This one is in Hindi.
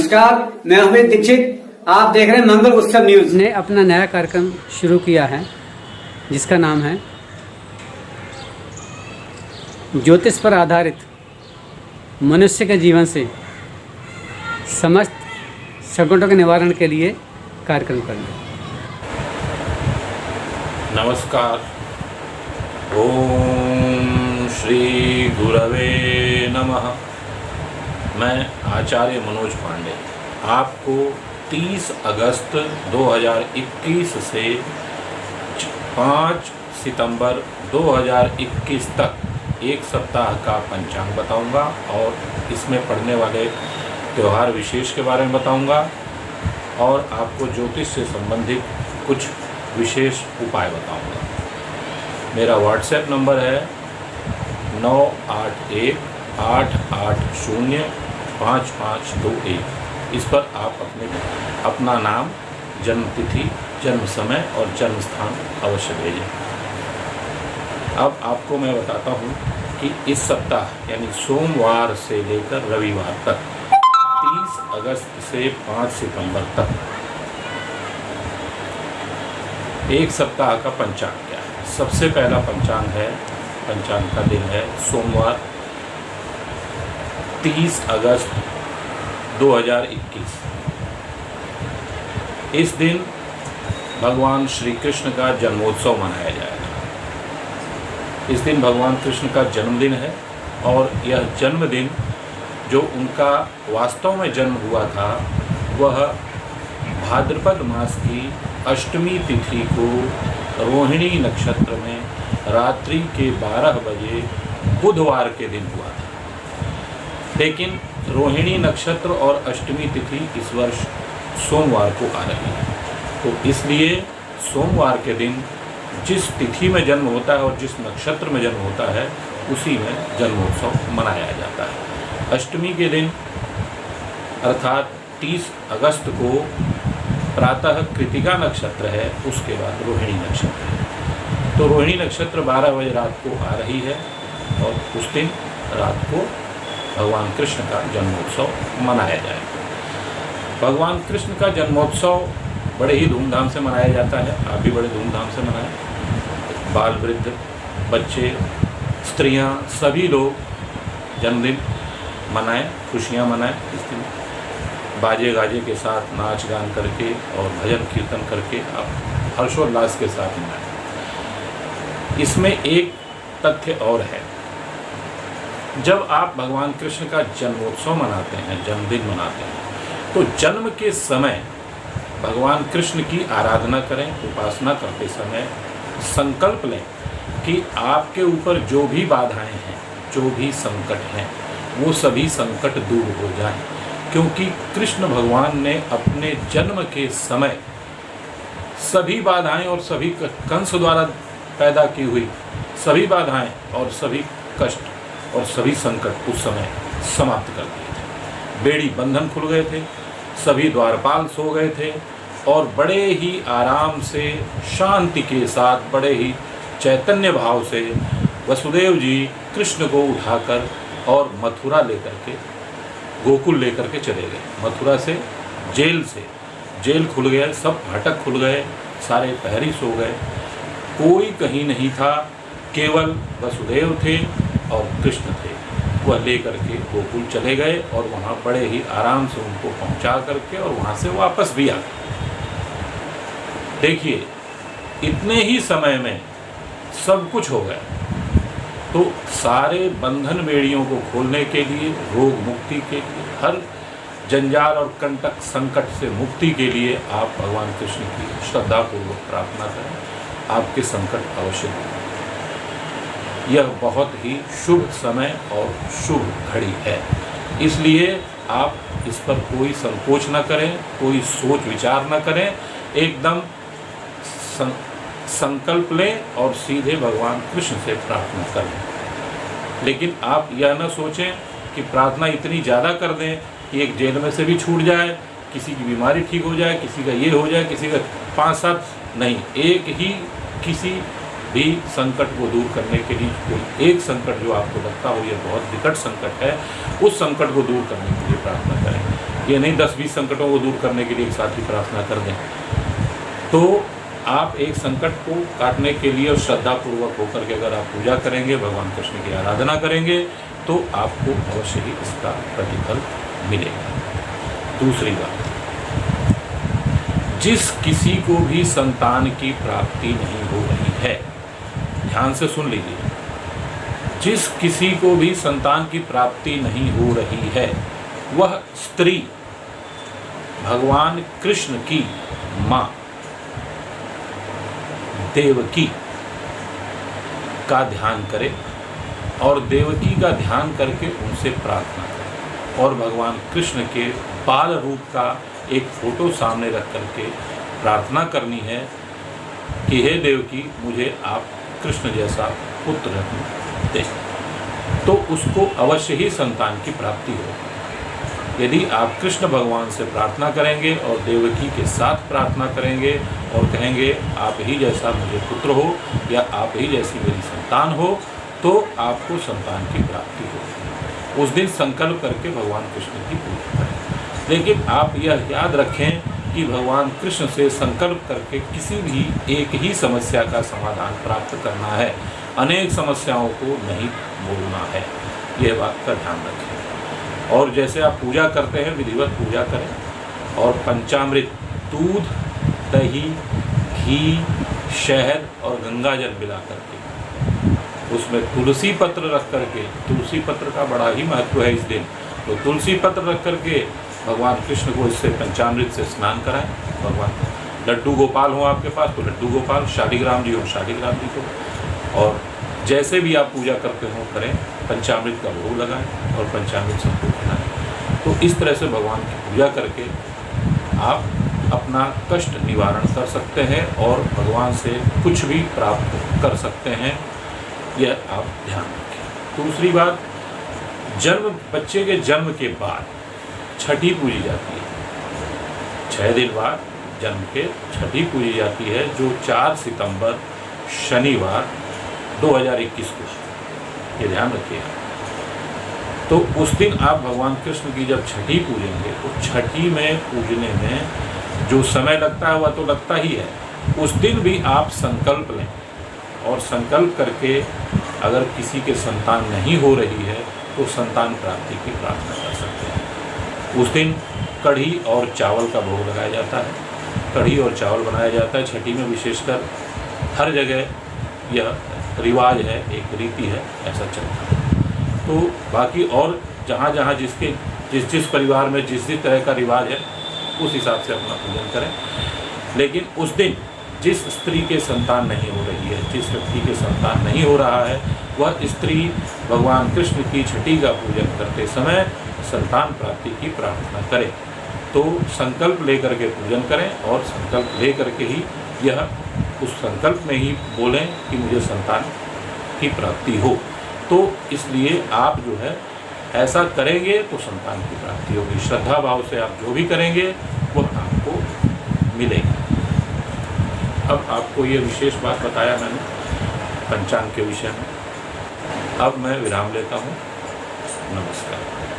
नमस्कार, मैं अमित दीक्षित। आप देख रहे हैं मंगल उत्सव न्यूज ने अपना नया कार्यक्रम शुरू किया है जिसका नाम है ज्योतिष पर आधारित मनुष्य के जीवन से समस्त संकटों के निवारण के लिए कार्यक्रम करना। नमस्कार। ओम श्री गुरवे नमः। मैं आचार्य मनोज पांडे आपको 30 अगस्त 2021 से 5 सितंबर 2021 तक एक सप्ताह का पंचांग बताऊंगा और इसमें पड़ने वाले त्यौहार विशेष के बारे में बताऊंगा और आपको ज्योतिष से संबंधित कुछ विशेष उपाय बताऊंगा। मेरा व्हाट्सएप नंबर है 9818805521। इस पर आप अपना नाम, जन्म तिथि, जन्म समय और जन्म स्थान अवश्य भेजें। अब आपको मैं बताता हूँ कि इस सप्ताह यानी सोमवार से लेकर रविवार तक 30 अगस्त से 5 सितंबर तक एक सप्ताह का पंचांग क्या है। सबसे पहला पंचांग का दिन है सोमवार 30 अगस्त 2021। इस दिन भगवान श्री कृष्ण का जन्मोत्सव मनाया जाएगा। इस दिन भगवान कृष्ण का जन्मदिन है और यह जन्मदिन जो उनका वास्तव में जन्म हुआ था वह भाद्रपद मास की अष्टमी तिथि को रोहिणी नक्षत्र में रात्रि के 12 बजे बुधवार के दिन हुआ था। लेकिन रोहिणी नक्षत्र और अष्टमी तिथि इस वर्ष सोमवार को आ रही है, तो इसलिए सोमवार के दिन जिस तिथि में जन्म होता है और जिस नक्षत्र में जन्म होता है उसी में जन्मोत्सव मनाया जाता है। अष्टमी के दिन अर्थात 30 अगस्त को प्रातः कृतिका नक्षत्र है, उसके बाद रोहिणी नक्षत्र है। तो रोहिणी नक्षत्र 12 बजे रात को आ रही है और उस दिन रात को भगवान कृष्ण का जन्मोत्सव मनाया जाएगा। भगवान कृष्ण का जन्मोत्सव बड़े ही धूमधाम से मनाया जाता है। आप भी बड़े धूमधाम से मनाएं। बाल वृद्ध, बच्चे, स्त्रियां, सभी लोग जन्मदिन मनाएं, खुशियां मनाएं। इस दिन बाजे गाजे के साथ नाच गान करके और भजन कीर्तन करके आप हर्षोल्लास के साथ मनाएं। इसमें एक तथ्य और है, जब आप भगवान कृष्ण का जन्मोत्सव मनाते हैं, जन्मदिन मनाते हैं, तो जन्म के समय भगवान कृष्ण की आराधना करें। उपासना करते समय संकल्प लें कि आपके ऊपर जो भी बाधाएं हैं, जो भी संकट हैं, वो सभी संकट दूर हो जाएं, क्योंकि कृष्ण भगवान ने अपने जन्म के समय सभी बाधाएं और सभी कंस द्वारा पैदा की हुई सभी बाधाएं और सभी कष्ट और सभी संकट उस समय समाप्त कर दिए थे। बेड़ी बंधन खुल गए थे, सभी द्वारपाल सो गए थे और बड़े ही आराम से, शांति के साथ, बड़े ही चैतन्य भाव से वसुदेव जी कृष्ण को उठाकर और मथुरा लेकर के, गोकुल लेकर के चले गए। मथुरा से जेल खुल गए, सब फाटक खुल गए, सारे प्रहरी सो गए, कोई कहीं नहीं था, केवल वसुदेव थे और कृष्ण थे। वह लेकर के गोकुल चले गए और वहाँ बड़े ही आराम से उनको पहुँचा करके और वहाँ से वापस भी आ गए। देखिए, इतने ही समय में सब कुछ हो गया। तो सारे बंधन बेड़ियों को खोलने के लिए, रोग मुक्ति के लिए, हर जंजाल और कंटक संकट से मुक्ति के लिए आप भगवान कृष्ण की श्रद्धापूर्वक प्रार्थना करें, आपके संकट अवश्य दूर होंगे। यह बहुत ही शुभ समय और शुभ घड़ी है, इसलिए आप इस पर कोई संकोच न करें, कोई सोच विचार न करें, एकदम संकल्प लें और सीधे भगवान कृष्ण से प्रार्थना करें। लेकिन आप यह न सोचें कि प्रार्थना इतनी ज़्यादा कर दें कि एक जेल में से भी छूट जाए, किसी की बीमारी ठीक हो जाए, किसी का ये हो जाए, किसी का 5-7 नहीं, एक ही किसी भी संकट को दूर करने के लिए कोई एक संकट जो आपको लगता हो ये बहुत विकट संकट है, उस संकट को दूर करने के लिए प्रार्थना करें। ये नहीं 10-20 संकटों को दूर करने के लिए एक साथ ही प्रार्थना कर दें। तो आप एक संकट को काटने के लिए और श्रद्धापूर्वक होकर के अगर आप पूजा करेंगे, भगवान कृष्ण की आराधना करेंगे, तो आपको अवश्य ही इसका प्रतिफल मिलेगा। दूसरी बात, जिस किसी को भी संतान की प्राप्ति नहीं हो रही है, ध्यान से सुन लीजिए, जिस किसी को भी संतान की प्राप्ति नहीं हो रही है, वह स्त्री भगवान कृष्ण की माँ देवकी का ध्यान करे और देवकी का ध्यान करके उनसे प्रार्थना करे और भगवान कृष्ण के बाल रूप का एक फोटो सामने रख करके प्रार्थना करनी है कि हे देवकी, मुझे आप कृष्ण जैसा पुत्र दें, तो उसको अवश्य ही संतान की प्राप्ति होगी। यदि आप कृष्ण भगवान से प्रार्थना करेंगे और देवकी के साथ प्रार्थना करेंगे और कहेंगे आप ही जैसा मुझे पुत्र हो या आप ही जैसी मेरी संतान हो, तो आपको संतान की प्राप्ति होगी। उस दिन संकल्प करके भगवान कृष्ण की पूजा करें। लेकिन आप यह याद रखें कि भगवान कृष्ण से संकल्प करके किसी भी एक ही समस्या का समाधान प्राप्त करना है, अनेक समस्याओं को नहीं बोलना है। यह बात का ध्यान रखें। और जैसे आप पूजा करते हैं, विधिवत पूजा करें और पंचामृत दूध, दही, घी, शहद और गंगा जल मिला करके उसमें तुलसी पत्र रख करके, तुलसी पत्र का बड़ा ही महत्व है इस दिन, तो तुलसी पत्र रख करके भगवान कृष्ण को इससे पंचामृत से स्नान कराएं। भगवान लड्डू गोपाल हो आपके पास तो लड्डू गोपाल, शालिग्राम जी हो शालिग्राम जी को, और जैसे भी आप पूजा करते हो करें, पंचामृत का भोग लगाएं और पंचामृत सबको खिलाएं। तो इस तरह से भगवान की पूजा करके आप अपना कष्ट निवारण कर सकते हैं और भगवान से कुछ भी प्राप्त कर सकते हैं, यह आप ध्यान रखें। दूसरी बात, बच्चे के जन्म के बाद छठी पूजी जाती है। 6 दिन बाद जन्म के छठी पूजी जाती है, जो 4 सितंबर शनिवार 2021 को, ये ध्यान रखिए। तो उस दिन आप भगवान कृष्ण की जब छठी पूजेंगे, तो छठी में पूजने में जो समय लगता है वह तो लगता ही है। उस दिन भी आप संकल्प लें और संकल्प करके अगर किसी के संतान नहीं हो रही है तो संतान प्राप्ति की प्रार्थना कर सकते हैं। उस दिन कढ़ी और चावल का भोग लगाया जाता है। कढ़ी और चावल बनाया जाता है छठी में, विशेषकर हर जगह यह रिवाज है, एक रीति है, ऐसा चलता है। तो बाकी और जहाँ जहाँ जिस परिवार में जिस तरह का रिवाज है उस हिसाब से अपना पूजन करें। लेकिन उस दिन जिस स्त्री के संतान नहीं हो रही है, जिस व्यक्ति के संतान नहीं हो रहा है, वह स्त्री भगवान कृष्ण की छठी का पूजन करते समय संतान प्राप्ति की प्रार्थना करे। तो संकल्प लेकर के पूजन करें और संकल्प लेकर के ही यह उस संकल्प में ही बोलें कि मुझे संतान की प्राप्ति हो। तो इसलिए आप जो है ऐसा करेंगे तो संतान की प्राप्ति होगी। श्रद्धा भाव से आप जो भी करेंगे वह आपको मिलेगा। अब आपको ये विशेष बात बताया मैंने पंचांग के विषय में। अब मैं विराम लेता हूँ। नमस्कार।